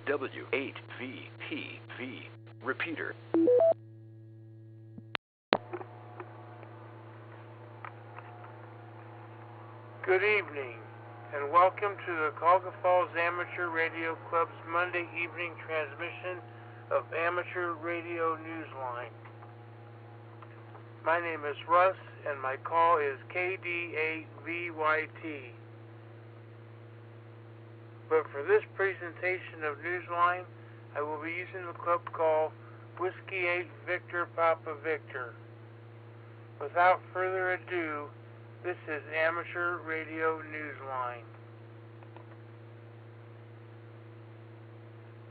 W8VPV. Repeater. Good evening, and welcome to the Cuyahoga Falls Amateur Radio Club's Monday evening transmission of Amateur Radio Newsline. My name is Russ, and my call is KD8VYT. But for this presentation of Newsline, I will be using the club call Whiskey 8 Victor Papa Victor. Without further ado, this is Amateur Radio Newsline.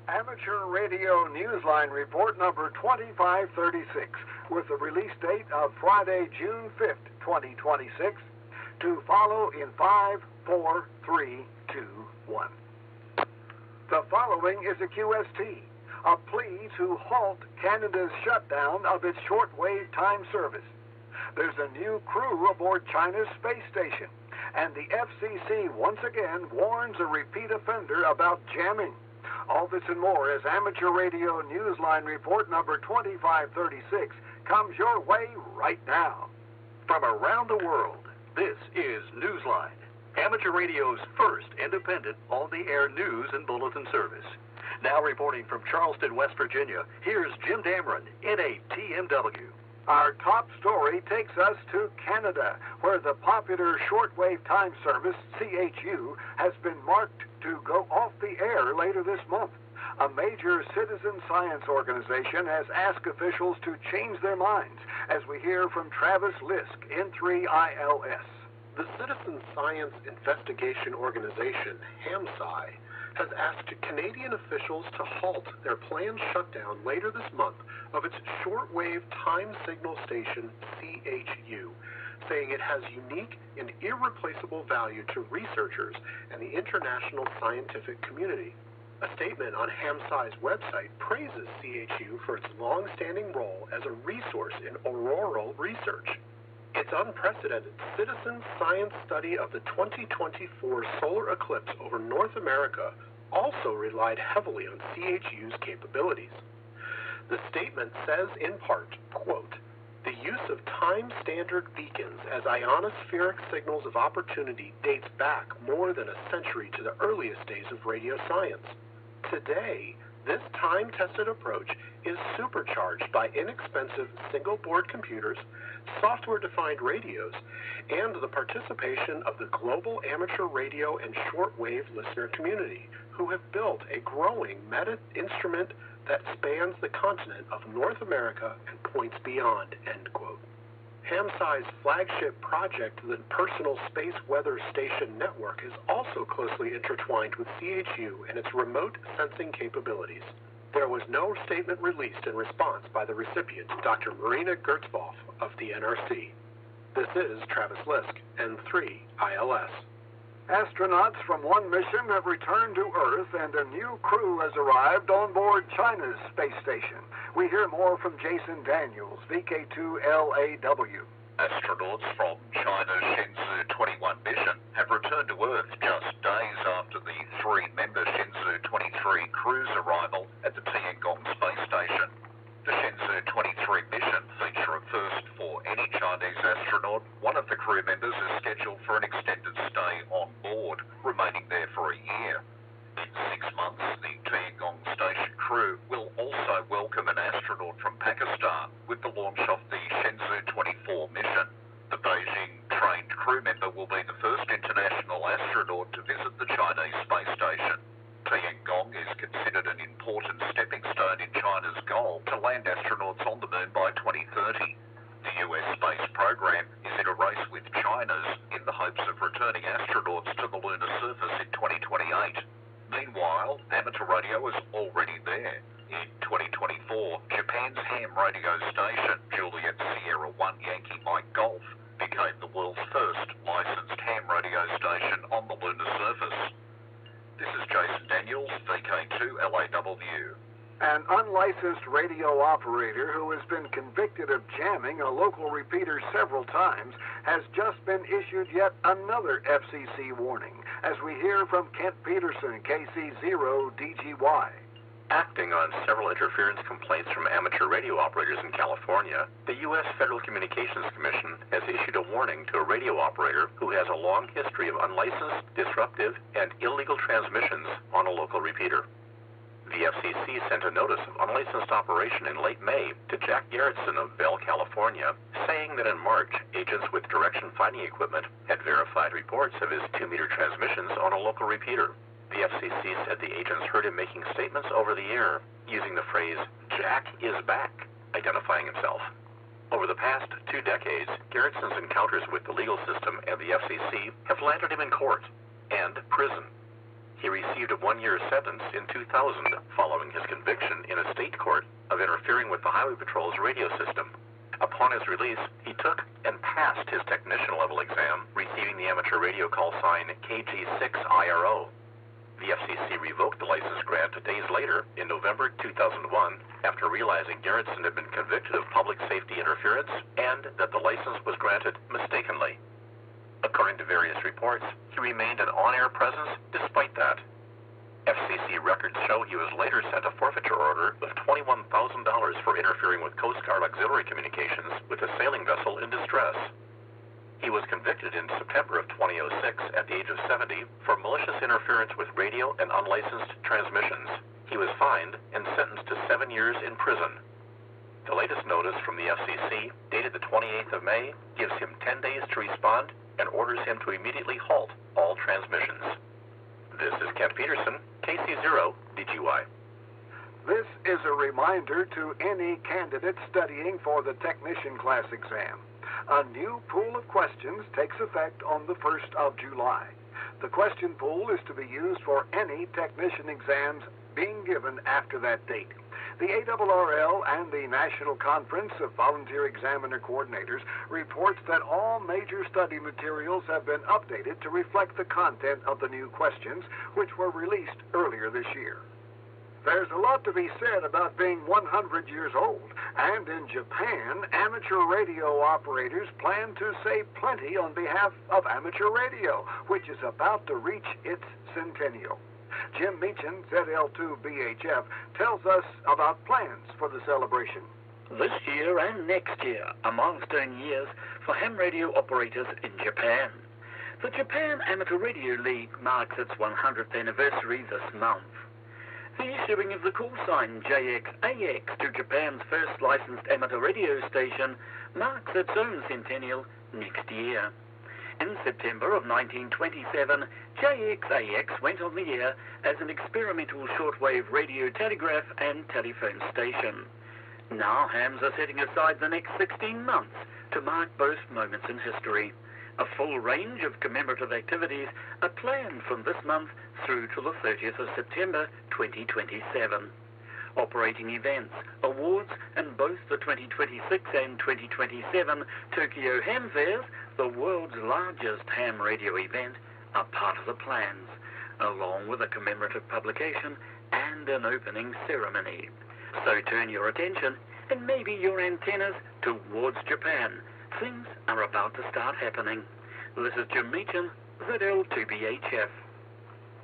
Amateur Radio Newsline report number 2536 with the release date of Friday, June 5th, 2026, to follow in 5, 4, 3, 2, 1. The following is a QST, a plea to halt Canada's shutdown of its shortwave time service. There's a new crew aboard China's space station, and the FCC once again warns a repeat offender about jamming. All this and more as Amateur Radio Newsline report number 2536 comes your way right now. From around the world, this is Newsline, Amateur Radio's first independent on-the-air news and bulletin service. Now reporting from Charleston, West Virginia, here's Jim Dameron, N8TMW. Our top story takes us to Canada, where the popular shortwave time service, CHU, has been marked to go off the air later this month. A major citizen science organization has asked officials to change their minds, as we hear from Travis Lisk, N3ILS. The Citizen Science Investigation Organization, HAMSI, has asked Canadian officials to halt their planned shutdown later this month of its shortwave time signal station, CHU, saying it has unique and irreplaceable value to researchers and the international scientific community. A statement on HAMSI's website praises CHU for its long-standing role as a resource in auroral research. Its unprecedented citizen science study of the 2024 solar eclipse over North America also relied heavily on CHU's capabilities. The statement says in part, quote, "The use of time-standard beacons as ionospheric signals of opportunity dates back more than a century to the earliest days of radio science. Today, this time-tested approach is supercharged by inexpensive single-board computers, software-defined radios, and the participation of the global amateur radio and shortwave listener community, who have built a growing meta-instrument that spans the continent of North America and points beyond," end quote. HAMSI's flagship project, the Personal Space Weather Station Network, is also closely intertwined with CHU and its remote sensing capabilities. There was no statement released in response by the recipient, Dr. Marina Gertzvoff of the NRC. This is Travis Lisk, N3ILS. Astronauts from one mission have returned to Earth, and a new crew has arrived on board China's space station. We hear more from Jason Daniels, VK2LAW. Astronauts from China's Shenzhou 21 mission have returned to Earth just days after the three-member Shenzhou 23 crew's arrival at the Tiangong space station. The Shenzhou 23 mission feature a first for any Chinese astronaut. One of the crew members is scheduled for an extended stay on board, remaining there for a year. In 6 months, the Tiangong station crew will also welcome an astronaut from Pakistan with the launch of the Shenzhou 24 mission. The Beijing-trained crew member will be the first international astronaut to visit the Chinese space station. Tiangong is considered an important stepping stone in China's goal to land astronauts on the moon by 2030. The US space program is in a race with China's in the hopes of returning astronauts to the lunar surface in 2028. Meanwhile, amateur radio is already there. In 2024, Japan's ham radio station, Juliet Sierra 1 Yankee Mike Golf, became the world's first licensed ham radio station on the lunar surface. This is Jason Daniels, VK2LAW. An unlicensed radio operator who has been convicted of jamming a local repeater several times has just been issued yet another FCC warning, as we hear from Kent Peterson, KC0DGY. Acting on several interference complaints from amateur radio operators in California, the U.S. Federal Communications Commission has issued a warning to a radio operator who has a long history of unlicensed, disruptive, and illegal transmissions on a local repeater. The FCC sent a notice of unlicensed operation in late May to Jack Garrettson of Bell, California, saying that in March, agents with direction finding equipment had verified reports of his 2-meter transmissions on a local repeater. The FCC said the agents heard him making statements over the air using the phrase, "Jack is back," identifying himself. Over the past 2 decades, Garrettson's encounters with the legal system and the FCC have landed him in court and prison. He received a 1-year sentence in 2000 following his conviction in a state court of interfering with the Highway Patrol's radio system. Upon his release, he took and passed his technician level exam, receiving the amateur radio call sign KG6IRO. The FCC revoked the license grant days later, in November 2001, after realizing Garrettson had been convicted of public safety interference and that the license was granted mistakenly. According to various reports, he remained an on-air presence despite that. FCC records show he was later sent a forfeiture order of $21,000 for interfering with Coast Guard auxiliary communications with a sailing vessel in distress. He was convicted in September of 2006 at the age of 70 for malicious interference with radio and unlicensed transmissions. He was fined and sentenced to 7 years in prison. The latest notice from the FCC, dated the 28th of May, gives him 10 days to respond and orders him to immediately halt all transmissions. This is Kent Peterson, KC0DGY. This is a reminder to any candidate studying for the technician class exam. A new pool of questions takes effect on the 1st of July. The question pool is to be used for any technician exams being given after that date. The ARRL and the National Conference of Volunteer Examiner Coordinators reports that all major study materials have been updated to reflect the content of the new questions, which were released earlier this year. There's a lot to be said about being 100 years old, and in Japan, amateur radio operators plan to save plenty on behalf of amateur radio, which is about to reach its centennial. Jim Meechan, ZL2BHF, tells us about plans for the celebration. This year and next year are milestone years for ham radio operators in Japan. The Japan Amateur Radio League marks its 100th anniversary this month. The issuing of the call sign JXAX to Japan's first licensed amateur radio station marks its own centennial next year. In September of 1927, JXAX went on the air as an experimental shortwave radio telegraph and telephone station. Now hams are setting aside the next 16 months to mark both moments in history. A full range of commemorative activities are planned from this month through to the 30th of September 2027. Operating events, awards, and both the 2026 and 2027 Tokyo Ham Fairs, the world's largest ham radio event, are part of the plans, along with a commemorative publication and an opening ceremony. So turn your attention and maybe your antennas towards Japan. Things are about to start happening. This is Jim Meechan, ZL2BHF.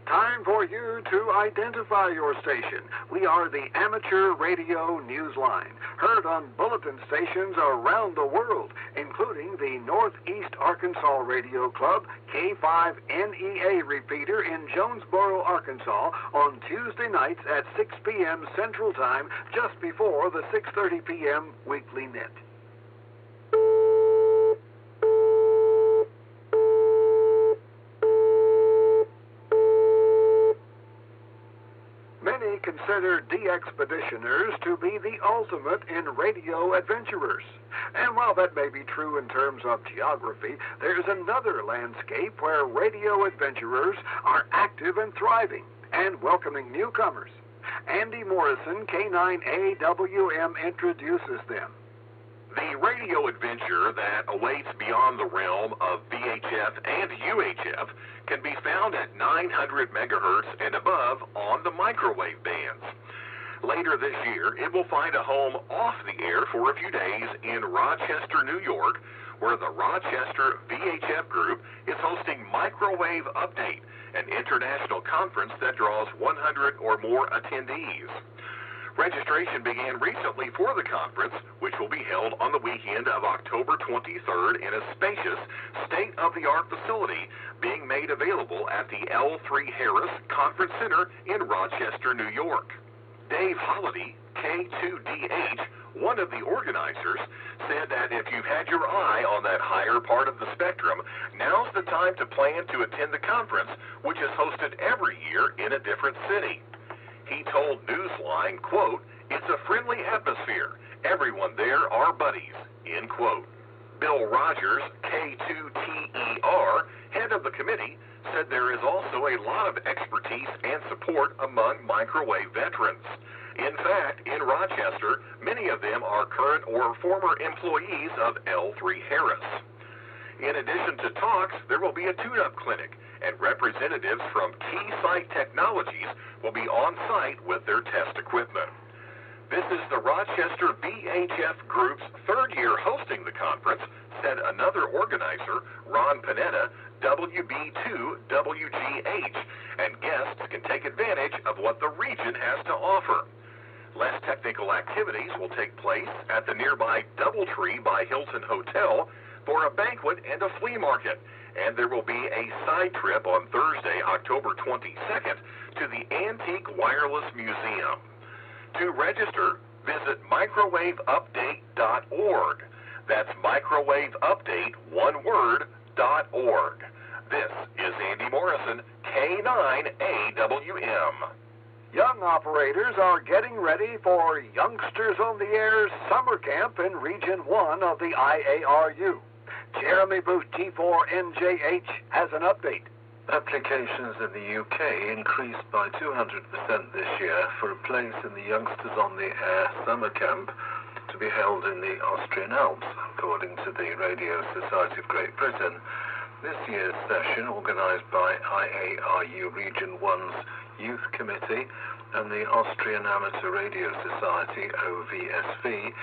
Time for you to identify your station. We are the Amateur Radio Newsline, heard on bulletin stations around the world, including the Northeast Arkansas Radio Club K5NEA repeater in Jonesboro, Arkansas, on Tuesday nights at 6 p.m. Central Time, just before the 6:30 p.m. weekly net. Many consider de-expeditioners to be the ultimate in radio adventurers. And while that may be true in terms of geography, there's another landscape where radio adventurers are active and thriving and welcoming newcomers. Andy Morrison, K9AWM, introduces them. The radio adventure that awaits beyond the realm of VHF and UHF can be found at 900 megahertz and above on the microwave bands. Later this year, it will find a home off the air for a few days in Rochester, New York, where the Rochester VHF Group is hosting Microwave Update, an international conference that draws 100 or more attendees. Registration began recently for the conference, which will be held on the weekend of October 23rd in a spacious, state-of-the-art facility being made available at the L3 Harris Conference Center in Rochester, New York. Dave Holliday, K2DH, one of the organizers, said that if you've had your eye on that higher part of the spectrum, now's the time to plan to attend the conference, which is hosted every year in a different city. He told Newsline, quote, "It's a friendly atmosphere. Everyone there are buddies," end quote. Bill Rogers, K2TER, head of the committee, said there is also a lot of expertise and support among microwave veterans. In fact, in Rochester, many of them are current or former employees of L3 Harris. In addition to talks, there will be a tune-up clinic, and representatives from Keysight Technologies will be on site with their test equipment. This is the Rochester BHF Group's third year hosting the conference, said another organizer, Ron Panetta, WB2WGH, and guests can take advantage of what the region has to offer. Less technical activities will take place at the nearby Doubletree by Hilton Hotel for a banquet and a flea market, and there will be a side trip on Thursday, October 22nd, to the Antique Wireless Museum. To register, visit microwaveupdate.org. That's microwaveupdate, one word, .org. This is Andy Morrison, K9AWM. Young operators are getting ready for Youngsters on the Air's summer camp in Region 1 of the IARU. Jeremy Booth, G4NJH, has an update. Applications in the UK increased by 200% this year for a place in the Youngsters on the Air summer camp to be held in the Austrian Alps, according to the Radio Society of Great Britain. This year's session, organised by IARU Region 1's Youth Committee and the Austrian Amateur Radio Society, OVSV,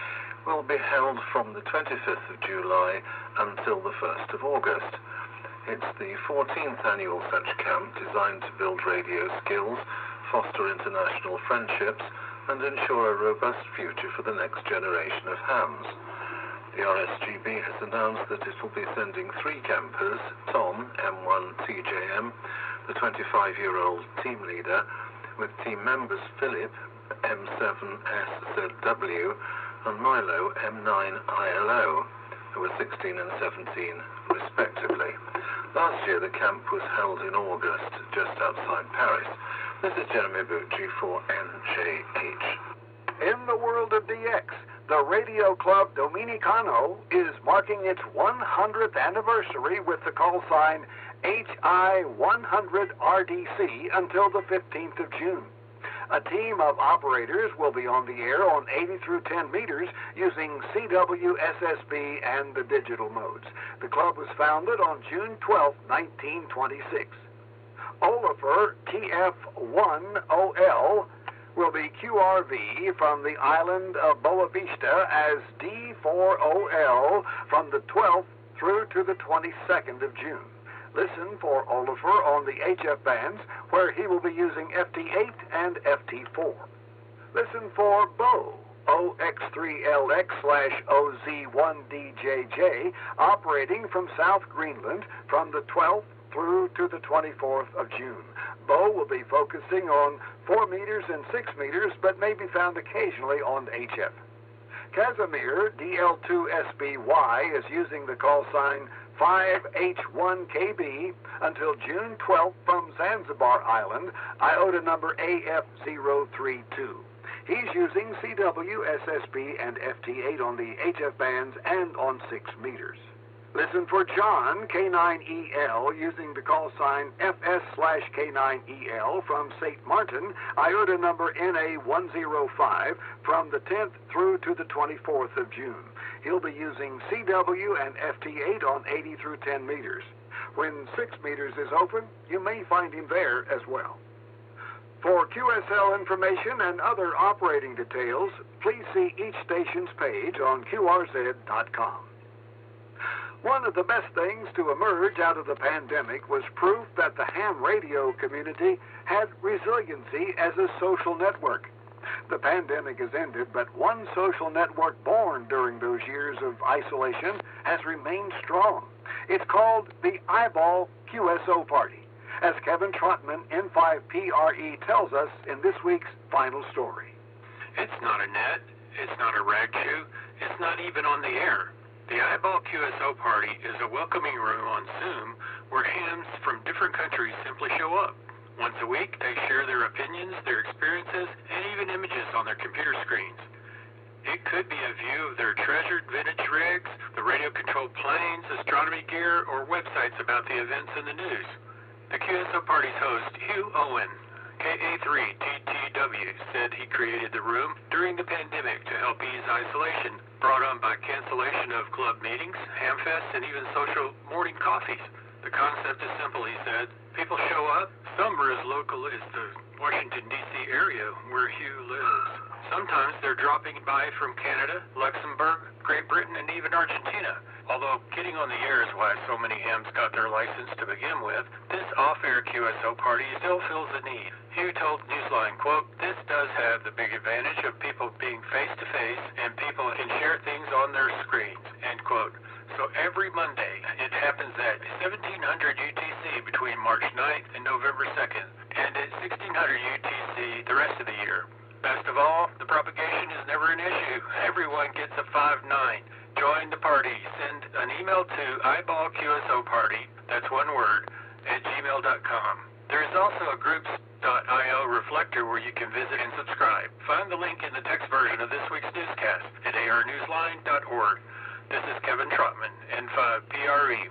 will be held from the 25th of July until the 1st of August. It's the 14th annual such camp designed to build radio skills, foster international friendships, and ensure a robust future for the next generation of hams. The RSGB has announced that it will be sending 3 campers, Tom, M1TJM, the 25-year-old team leader, with team members Philip, M7SZW, and Milo, M9ILO, who were 16 and 17 respectively. Last year the camp was held in August, just outside Paris. This is Jeremy Booth, G4NJH. In the world of DX, the radio club Dominicano is marking its 100th anniversary with the call sign HI100RDC until the 15th of June. A team of operators will be on the air on 80 through 10 meters using CW, SSB, and the digital modes. The club was founded on June 12, 1926. Oliver TF1OL will be QRV from the island of Boa Vista as D4OL from the 12th through to the 22nd of June. Listen for Oliver on the HF bands, where he will be using FT8 and FT4. Listen for Bo, OX3LX/OZ1DJJ, operating from South Greenland from the 12th through to the 24th of June. Bo will be focusing on 4 meters and 6 meters, but may be found occasionally on HF. Casimir, DL2SBY, is using the call sign 5H1KB until June 12th from Zanzibar Island, IOTA number AF032. He's using CW, SSB, and FT8 on the HF bands and on 6 meters. Listen for John, K9EL, using the call sign FS/K9EL from St. Martin, IOTA number NA105, from the 10th through to the 24th of June. He'll be using CW and FT8 on 80 through 10 meters. When 6 meters is open, you may find him there as well. For QSL information and other operating details, please see each station's page on QRZ.com. One of the best things to emerge out of the pandemic was proof that the ham radio community had resiliency as a social network. The pandemic has ended, but one social network born during those years of isolation has remained strong. It's called the Eyeball QSO Party, as Kevin Trotman, N5PRE, tells us in this week's final story. It's not a net, it's not a rag shoe, it's not even on the air. The Eyeball QSO Party is a welcoming room on Zoom where hams from different countries simply show up. Once a week, they share their opinions, their experiences, and even images on their computer screens. It could be a view of their treasured vintage rigs, the radio-controlled planes, astronomy gear, or websites about the events in the news. The QSO Party's host, Hugh Owen, KA3TTW, said he created the room during the pandemic to help ease isolation, brought on by cancellation of club meetings, hamfests, and even social morning coffees. The concept is simple, he said. People show up. Some are as local as the Washington, D.C. area where Hugh lives. Sometimes they're dropping by from Canada, Luxembourg, Great Britain, and even Argentina. Although getting on the air is why so many hams got their license to begin with, this off-air QSO party still fills a need. Hugh told Newsline, quote, "This does have the big advantage of people being face-to-face and people can share things on their screens," end quote. So every Monday, it happens at 1700 UTC between March 9th and November 2nd, and at 1600 UTC the rest of the year. Best of all, the propagation is never an issue. Everyone gets a 5-9. Join the party. Send an email to eyeballqsoparty, that's one word, at gmail.com. There is also a groups.io reflector where you can visit and subscribe. Find the link in the text version of this week's newscast at arnewsline.org. This is Kevin Trotman, N5PRE.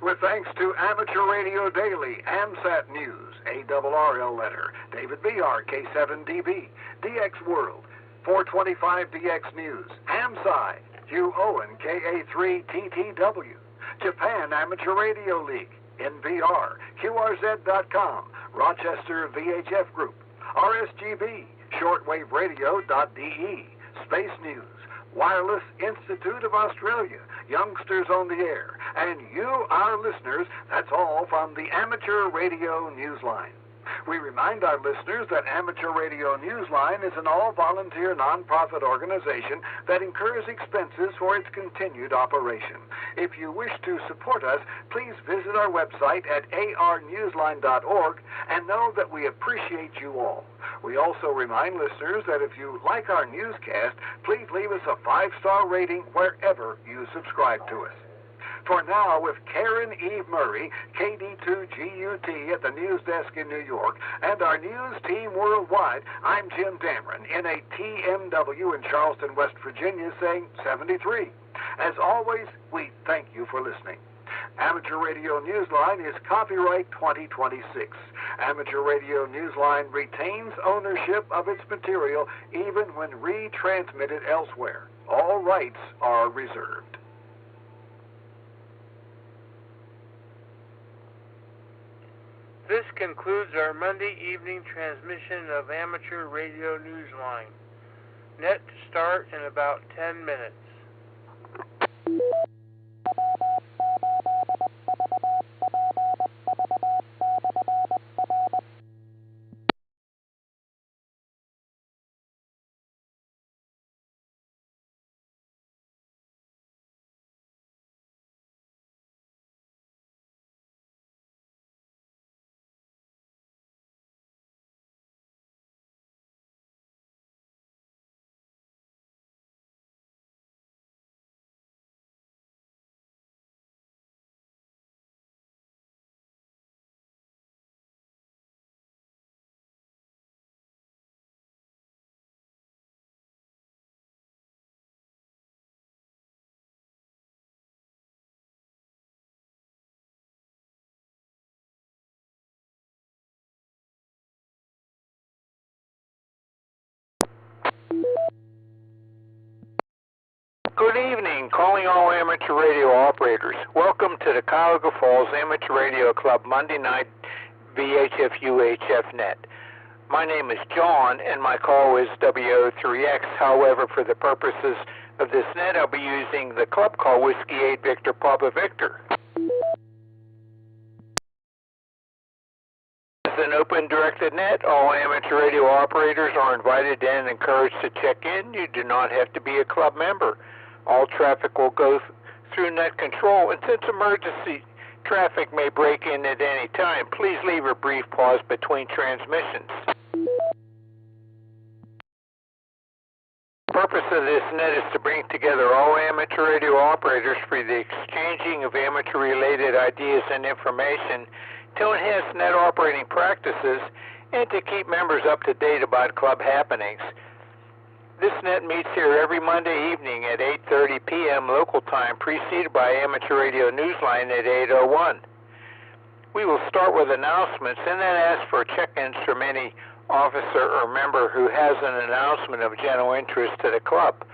With thanks to Amateur Radio Daily, AMSAT News, ARRL Letter, David BR, K7DB, DX World, 425DX News, AMSI, Hugh Owen, KA3TTW, Japan Amateur Radio League, NVR, QRZ.com, Rochester VHF Group, RSGB, shortwaveradio.de, Space News, Wireless Institute of Australia, Youngsters on the Air, and you, our listeners, that's all from the Amateur Radio Newsline. We remind our listeners that Amateur Radio Newsline is an all-volunteer nonprofit organization that incurs expenses for its continued operation. If you wish to support us, please visit our website at arnewsline.org and know that we appreciate you all. We also remind listeners that if you like our newscast, please leave us a 5-star rating wherever you subscribe to us. For now, with Karen Eve Murray, KD2GUT at the news desk in New York, and our news team worldwide, I'm Jim Dameron, NATMW in Charleston, West Virginia, saying 73. As always, we thank you for listening. Amateur Radio Newsline is copyright 2026. Amateur Radio Newsline retains ownership of its material even when retransmitted elsewhere. All rights are reserved. This concludes our Monday evening transmission of Amateur Radio Newsline. Net to start in about 10 minutes. Good evening, calling all amateur radio operators. Welcome to the Cuyahoga Falls Amateur Radio Club Monday night VHF UHF net. My name is John and my call is W8VPV. However, for the purposes of this net, I'll be using the club call Whiskey 8 Victor Papa Victor. an open directed net. All amateur radio operators are invited and encouraged to check in. You do not have to be a club member. All traffic will go through net control, and since emergency traffic may break in at any time, please leave a brief pause between transmissions. The purpose of this net is to bring together all amateur radio operators for the exchanging of amateur-related ideas and information, to enhance net operating practices, and to keep members up to date about club happenings. This net meets here every Monday evening at 8:30 p.m. local time, preceded by Amateur Radio Newsline at 8:01. We will start with announcements and then ask for check-ins from any officer or member who has an announcement of general interest to the club.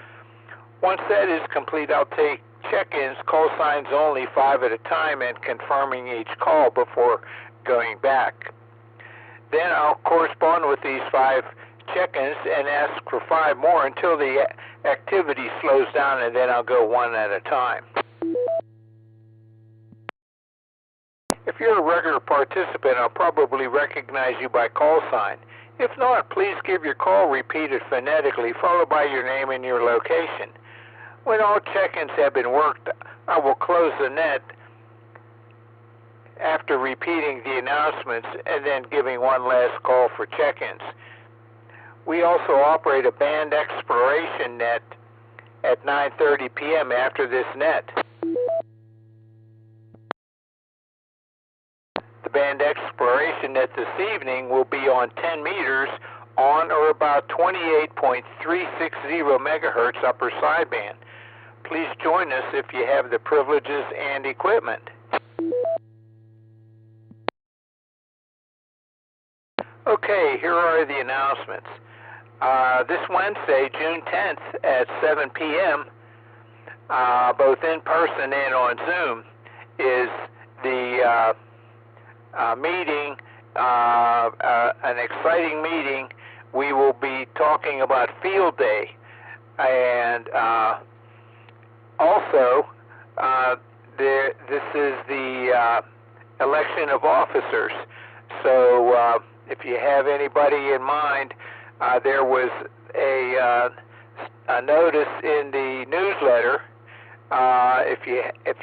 Once that is complete, I'll take check-ins, call signs only, 5 at a time, and confirming each call before going back. Then I'll correspond with these 5 check-ins and ask for 5 more until the activity slows down, and then I'll go 1 at a time. If you're a regular participant, I'll probably recognize you by call sign. If not, please give your call repeated phonetically, followed by your name and your location. When all check-ins have been worked, I will close the net after repeating the announcements and then giving one last call for check-ins. We also operate a band exploration net at 9:30 p.m. after this net. The band exploration net this evening will be on 10 meters on or about 28.360 megahertz upper sideband. Please join us if you have the privileges and equipment. Okay, here are the announcements. This Wednesday, June 10th at 7 p.m., both in person and on Zoom, is the meeting, an exciting meeting. We will be talking about Field Day, and also this is the election of officers. So if you have anybody in mind, there was a notice in the newsletter. If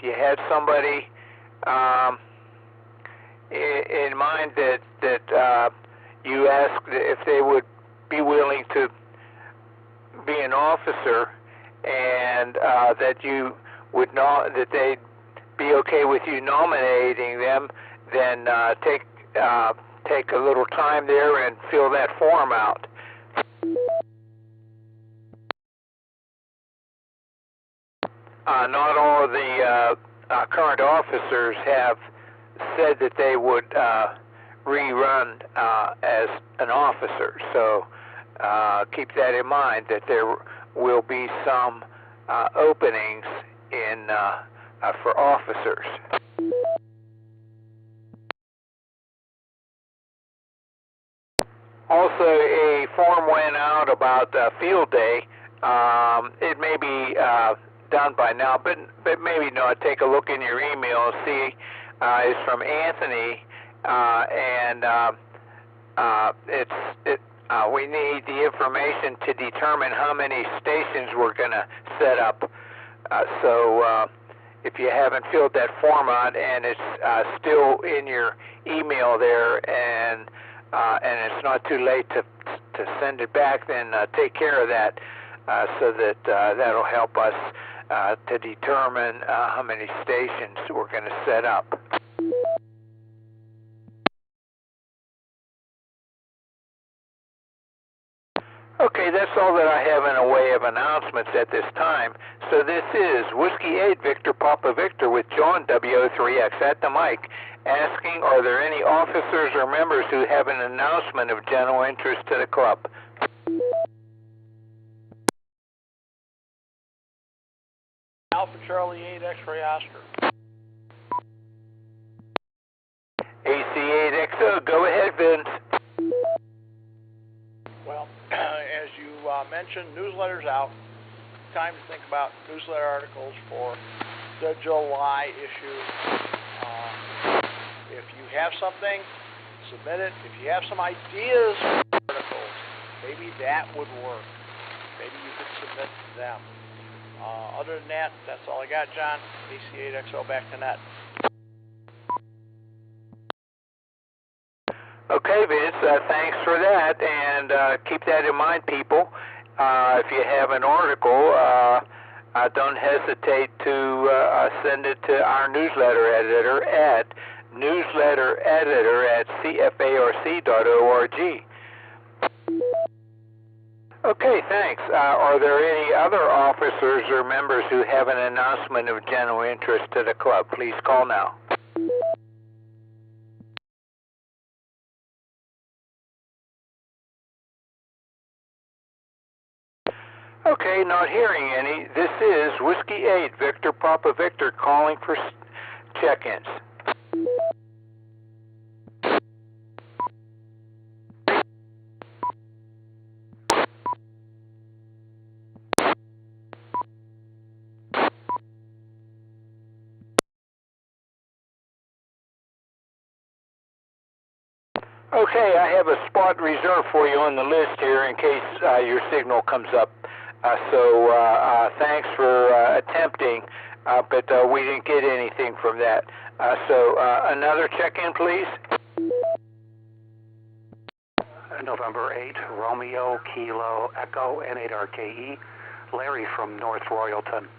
you had somebody in mind that you asked if they would be willing to be an officer, and that you would know that they'd be okay with you nominating them, then take a little time there and fill that form out. Not all of the current officers have said that they would rerun as an officer, so keep that in mind, that there will be some openings in for officers. Also, a form went out about Field Day. It may be done by now, but maybe not. Take a look in your email and see. It's from Anthony, and we need the information to determine how many stations we're going to set up. So if you haven't filled that form out and it's still in your email there, and it's not too late to send it back, then take care of that, so that that'll help us to determine how many stations we're going to set up. Okay, that's all that I have in a way of announcements at this time. So this is Whiskey 8 Victor Papa Victor with John W8VPV at the mic, asking, are there any officers or members who have an announcement of general interest to the club? Alpha Charlie 8 X-Ray Oscar. AC8XO, go ahead, Vince. Well, as you mentioned, newsletter's out. Time to think about newsletter articles for the July issue. If you have something, submit it. If you have some ideas for articles, maybe that would work. Maybe you could submit them. Other than that, that's all I got, John. AC8XO back to net. Okay, Vince, thanks for that, and keep that in mind, people. If you have an article, don't hesitate to send it to our newsletter editor at newslettereditor@cfarc.org. Okay, thanks. Are there any other officers or members who have an announcement of general interest to the club? Please call now. Okay, not hearing any. This is Whiskey 8, Victor Papa Victor, calling for check-ins. Okay, I have a spot reserved for you on the list here in case your signal comes up. So thanks for attempting, but we didn't get anything from that. So another check-in, please. November 8, Romeo, Kilo, Echo, N8RKE, Larry from North Royalton.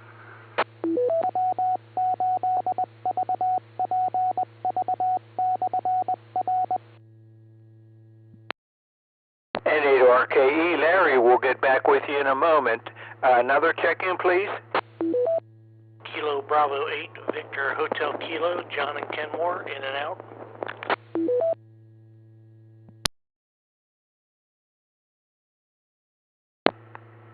N8RKE, Larry, we'll get back with you in a moment. Another check-in, please. Kilo Bravo 8, Victor Hotel Kilo, John and Kenmore, in and out.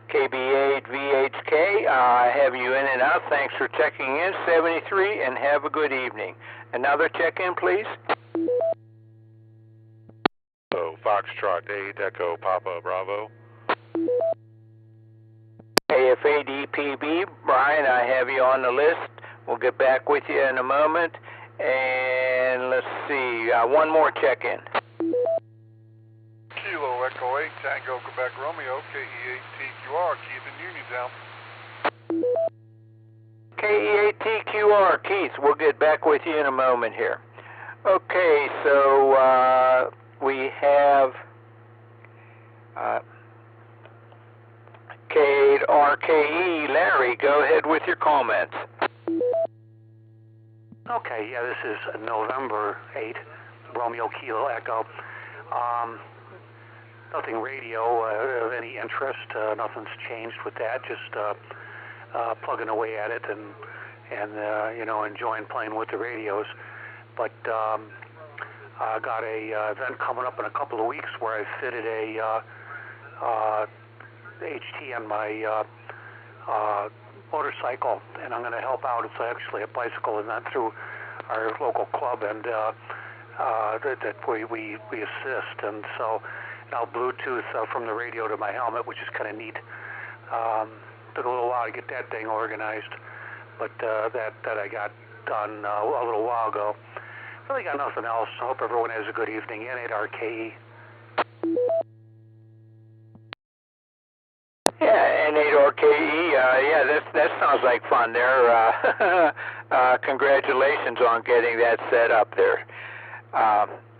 KB8VHK, I have you in and out. Thanks for checking in, 73, and have a good evening. Another check-in, please. Foxtrot 8, Echo Papa Bravo. AFADPB, Brian, I have you on the list. We'll get back with you in a moment. And let's see, one more check-in. Kilo Echo 8, Tango Quebec Romeo, KE8TQR, Keith in Uniontown. KE8TQR, Keith, we'll get back with you in a moment here. Okay, so we have K8RKE, Larry, go ahead with your comments. Okay, yeah, this is November 8, Romeo, Kilo, Echo. Nothing radio of any interest. Nothing's changed with that. Just plugging away at it and you know, enjoying playing with the radios. But I got a event coming up in a couple of weeks where I fitted a HT on my motorcycle, and I'm going to help out. It's actually a bicycle event through our local club, and that we assist. And so I'll Bluetooth from the radio to my helmet, which is kind of neat. Took a little while to get that thing organized, but that I got done a little while ago. Really got nothing else. I hope everyone has a good evening. N8RKE. Yeah, N8RKE. Yeah, that sounds like fun there. Congratulations on getting that set up there.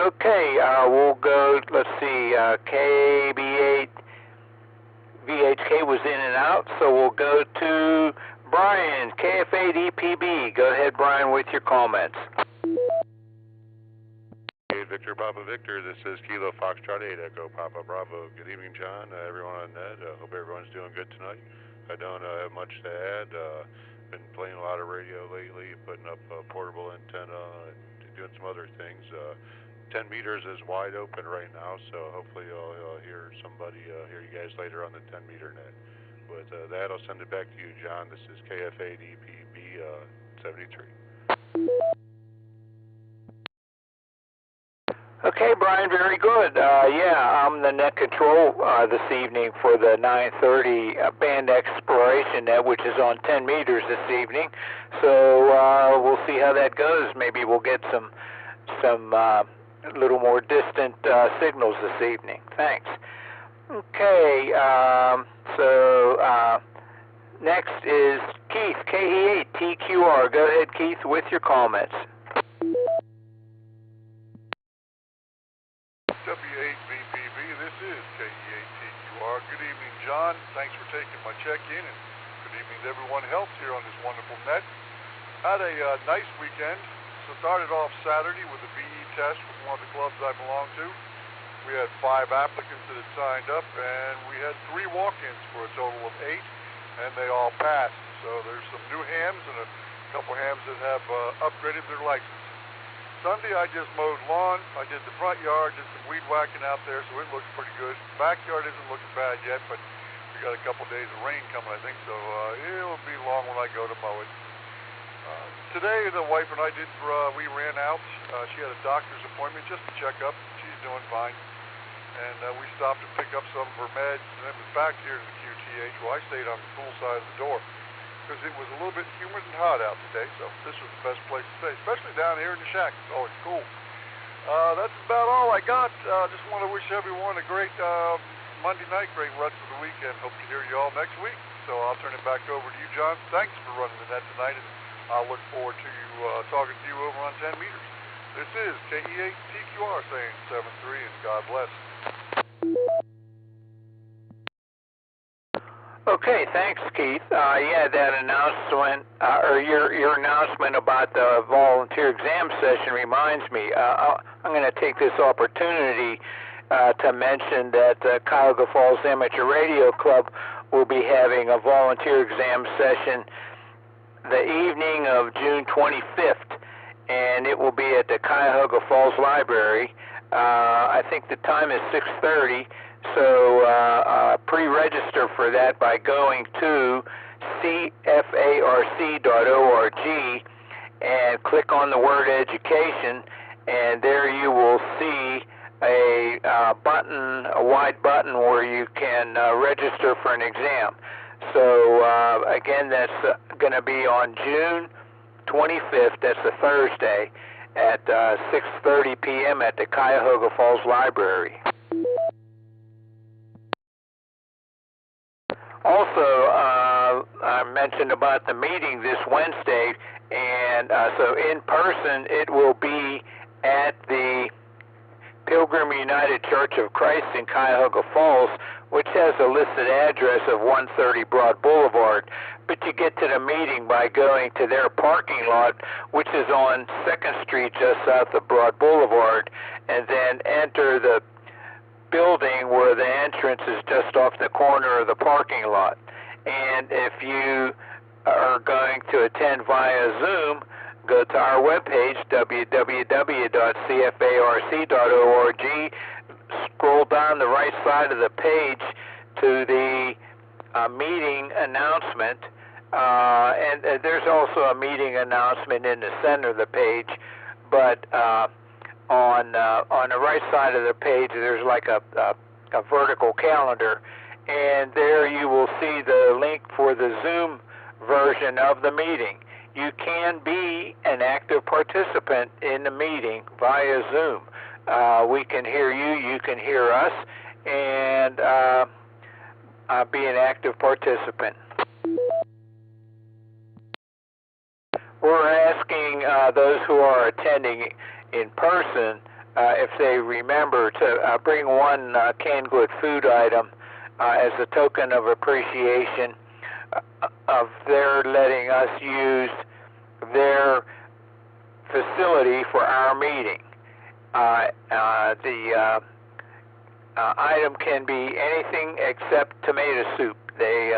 Okay, we'll go, let's see, KB8VHK was in and out, so we'll go to Brian, KFADPB. Go ahead, Brian, with your comments. Victor Papa Victor, this is Kilo Foxtrot 8, Echo Papa Bravo. Good evening, John, everyone on net. Hope everyone's doing good tonight. I don't have much to add. Been playing a lot of radio lately, putting up a portable antenna, and doing some other things. 10 meters is wide open right now, so hopefully I'll hear somebody, hear you guys later on the 10 meter net. With that, I'll send it back to you, John. This is KFADPB 73. Okay, Brian, very good. Yeah, I'm the net control this evening for the 930 band exploration net, which is on 10 meters this evening. So we'll see how that goes. Maybe we'll get some a little more distant signals this evening. Thanks. Okay, so next is Keith, KE8TQR. Go ahead, Keith, with your comments. W8VPV, this is KE8TQR. Good evening, John. Thanks for taking my check-in, and good evening to everyone else here on this wonderful net. Had a nice weekend. So started off Saturday with a BE test with one of the clubs I belong to. We had 5 applicants that had signed up, and we had 3 walk-ins for a total of 8, and they all passed. So there's some new hams and a couple hams that have upgraded their license. Sunday I just mowed lawn. I did the front yard, did some weed whacking out there, so it looks pretty good. Backyard isn't looking bad yet, but we got a couple days of rain coming, I think, so it'll be long when I go to mow it. Today, the wife and I we ran out. She had a doctor's appointment just to check up. She's doing fine. And we stopped to pick up some of her meds, and then was back here to the QTH. Well, I stayed on the cool side of the door because it was a little bit humid and hot out today, so this was the best place to stay, especially down here in the shack. It's always cool. That's about all I got. Just want to wish everyone a great Monday night, great rest of the weekend. Hope to hear you all next week. So I'll turn it back over to you, John. Thanks for running the net tonight, and I'll look forward to you talking to you over on 10 meters. This is KE8TQR saying 7-3, and God bless. Okay, thanks, Keith. Yeah, that announcement, or your announcement about the volunteer exam session reminds me. I'm going to take this opportunity to mention that the Cuyahoga Falls Amateur Radio Club will be having a volunteer exam session the evening of June 25th, and it will be at the Cuyahoga Falls Library. I think the time is 6:30, so pre-register for that by going to cfarc.org and click on the word education, and there you will see a wide button where you can register for an exam. So again, that's going to be on June 25th, that's a Thursday, at 6:30 p.m. at the Cuyahoga Falls Library. Also, I mentioned about the meeting this Wednesday, and so in person it will be at the Pilgrim United Church of Christ in Cuyahoga Falls, which has a listed address of 130 Broad Boulevard. But you get to the meeting by going to their parking lot, which is on 2nd Street just south of Broad Boulevard, and then enter the building where the entrance is just off the corner of the parking lot. And if you are going to attend via Zoom, go to our webpage, www.cfarc.org, scroll down the right side of the page to the meeting announcement, and there's also a meeting announcement in the center of the page, but on the right side of the page there's like a vertical calendar, and there you will see the link for the Zoom version of the meeting. You can be an active participant in the meeting via Zoom. We can hear you, you can hear us, and be an active participant. We're asking those who are attending in person if they remember to bring one canned good food item as a token of appreciation of their letting us use their facility for our meeting. The item can be anything except tomato soup. They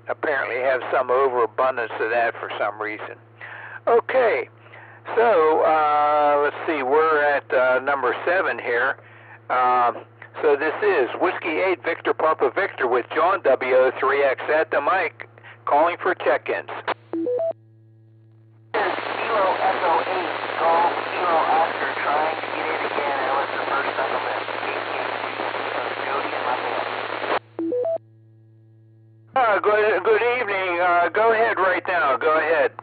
apparently have some overabundance of that for some reason. Okay, so let's see, we're at number 7 here. So this is Whiskey 8 Victor Papa Victor with John W03X at the mic, calling for check-ins. Kilo Echo 8, Golf Kilo Oscar, trying to get in again. That was the first on the list. Jody and my man. Good evening. Go ahead right now. Go ahead.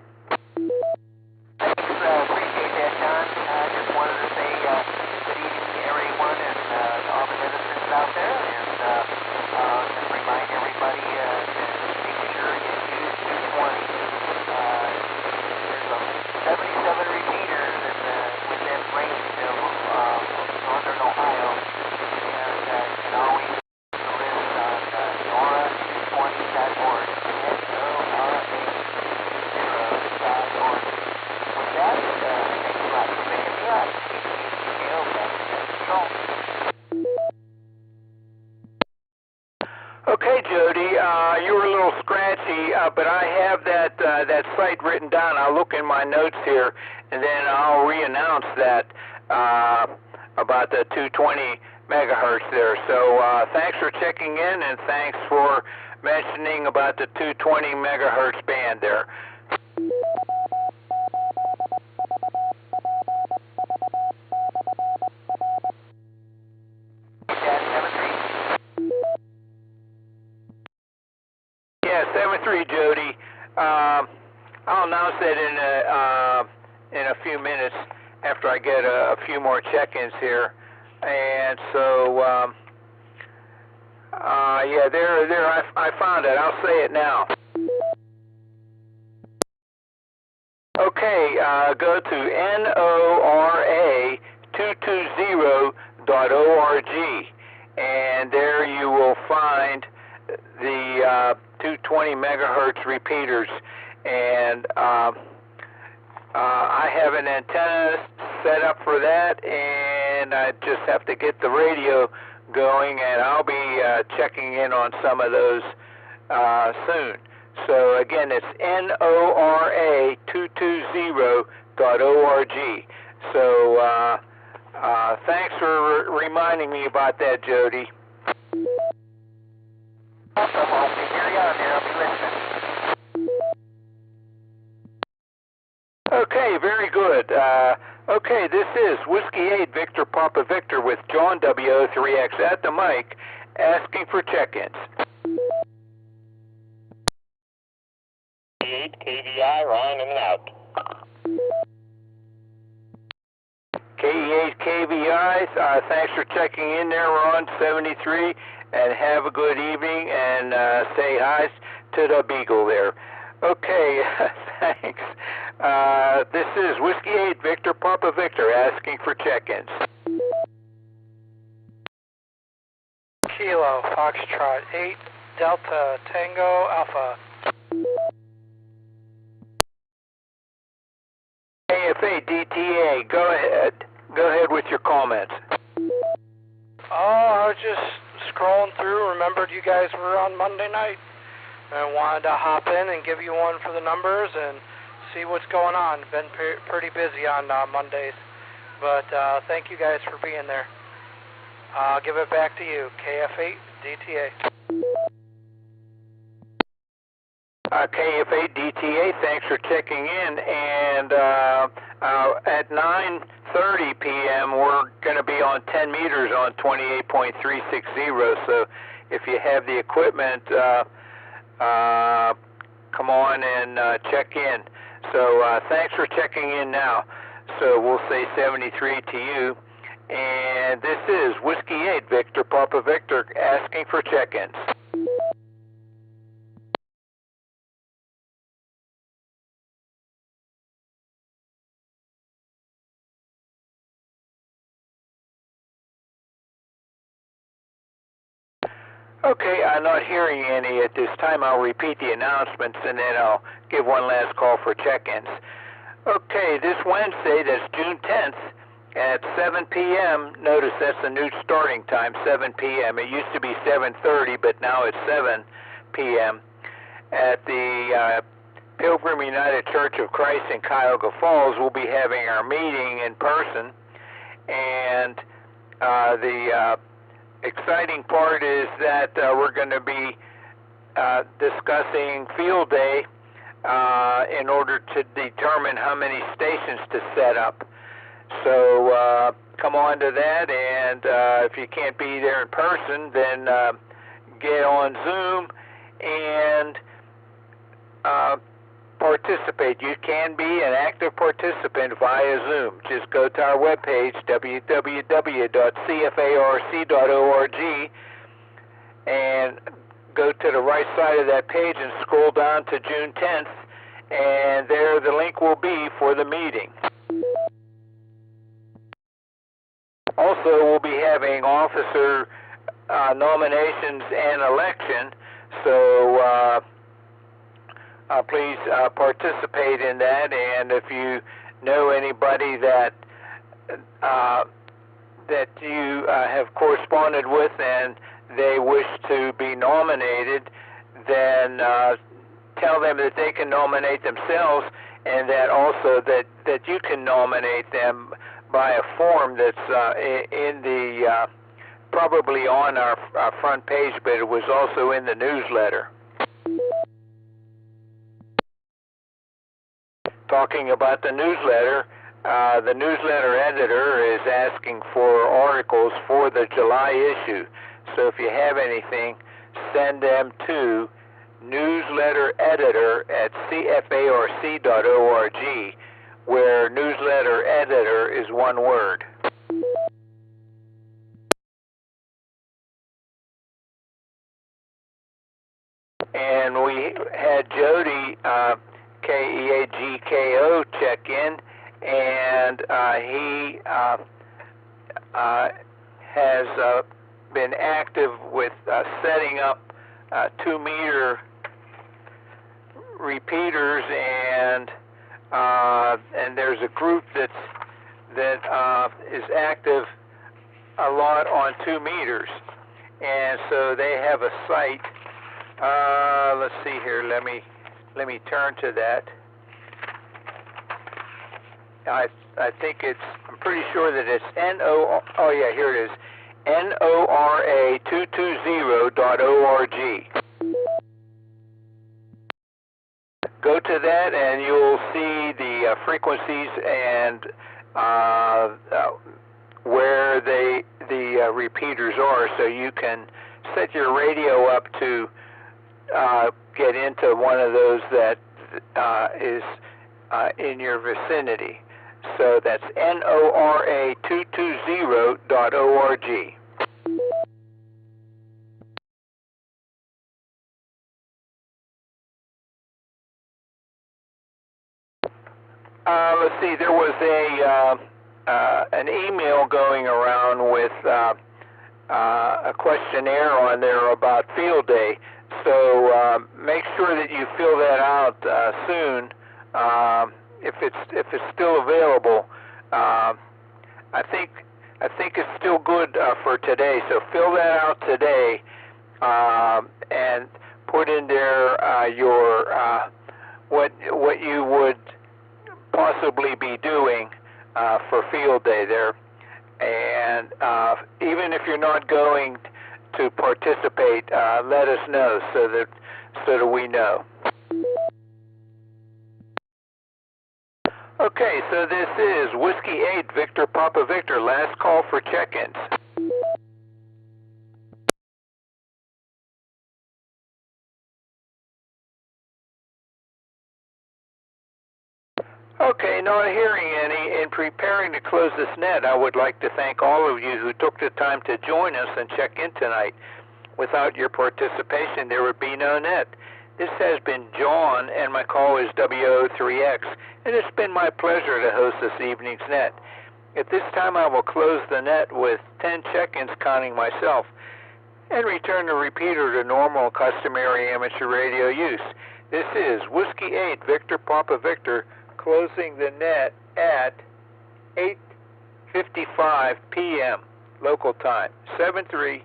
Thanks. Appreciate that, John. I just wanted to say have that site written down. I'll look in my notes here, and then I'll re-announce that about the 220 megahertz there. So thanks for checking in, and thanks for mentioning about the 220 megahertz band there. Yeah, 7-3, Jody. I'll announce that in a few minutes after I get a few more check-ins here. And so, yeah, there, I found it. I'll say it now. Okay, go to NORA220.org, and there you will find the 220 megahertz repeaters. And I have an antenna set up for that, and I just have to get the radio going, and I'll be checking in on some of those soon. So again, it's NORA220.org. So thanks for reminding me about that, Jody. Awesome. I'll be carry on there. I'll be listening. Okay, very good. Okay, this is Whiskey 8 Victor Papa Victor with John W8VPV at the mic, asking for check-ins. 8 KVI, Ron in and out. KE8 KVI, thanks for checking in there, Ron, 73, and have a good evening, and say hi to the Beagle there. Okay, thanks. This is Whiskey 8 Victor Papa Victor asking for check-ins. Kilo Foxtrot 8 Delta Tango Alpha. AFA DTA, go ahead with your comments. Oh, I was just scrolling through, remembered you guys were on Monday night, and wanted to hop in and give you one for the numbers and see what's going on. Been pretty busy on Mondays, but thank you guys for being there. I'll give it back to you, KF8 DTA. KF8 DTA, thanks for checking in, and at 9:30 p.m. we're going to be on 10 meters on 28.360, so if you have the equipment, come on and check in. So thanks for checking in now. So we'll say 73 to you, and this is Whiskey 8 Victor Papa Victor asking for check-ins. Okay, I'm not hearing any at this time. I'll repeat the announcements, and then I'll give one last call for check-ins. Okay, this Wednesday, that's June 10th, at 7 p.m., notice that's the new starting time, 7 p.m. It used to be 7:30, but now it's 7 p.m. At the Pilgrim United Church of Christ in Cuyahoga Falls, we'll be having our meeting in person, and the exciting part is that we're going to be discussing field day in order to determine how many stations to set up. So come on to that, and if you can't be there in person, then get on Zoom and participate. You can be an active participant via Zoom. Just go to our webpage, www.cfarc.org, and go to the right side of that page and scroll down to June 10th, and there the link will be for the meeting. Also, we'll be having officer nominations and election, so please participate in that, and if you know anybody that you have corresponded with and they wish to be nominated, then tell them that they can nominate themselves, and that also that you can nominate them by a form that's in the probably on our front page, but it was also in the newsletter. Talking about the newsletter editor is asking for articles for the July issue. So if you have anything, send them to newslettereditor@cfarc.org, where newsletter editor is one word. And we had Jody, Keagko, check in, and he has been active with setting up 2-meter repeaters, and there's a group that is active a lot on 2 meters, and so they have a site. Let's see here. Let me turn to that. I think I'm pretty sure that it's oh yeah, here it is. NORA220.org. Go to that and you'll see the frequencies and where the repeaters are, so you can set your radio up to get into one of those that is in your vicinity. So that's NORA220.org. Let's see, there was an email going around with a questionnaire on there about field day. So make sure that you fill that out soon. If it's still available. I think it's still good for today. So fill that out today and put in there your what you would possibly be doing for field day there. And even if you're not going to participate, let us know so that we know. Okay, so this is Whiskey 8 Victor Papa Victor, last call for check-ins. Okay, not hearing any. In preparing to close this net, I would like to thank all of you who took the time to join us and check in tonight. Without your participation, there would be no net. This has been John, and my call is W03X, and it's been my pleasure to host this evening's net. At this time, I will close the net with 10 check-ins counting myself, and return the repeater to normal customary amateur radio use. This is Whiskey 8 Victor Papa Victor, closing the net at 8:55 p.m. local time, 7-3.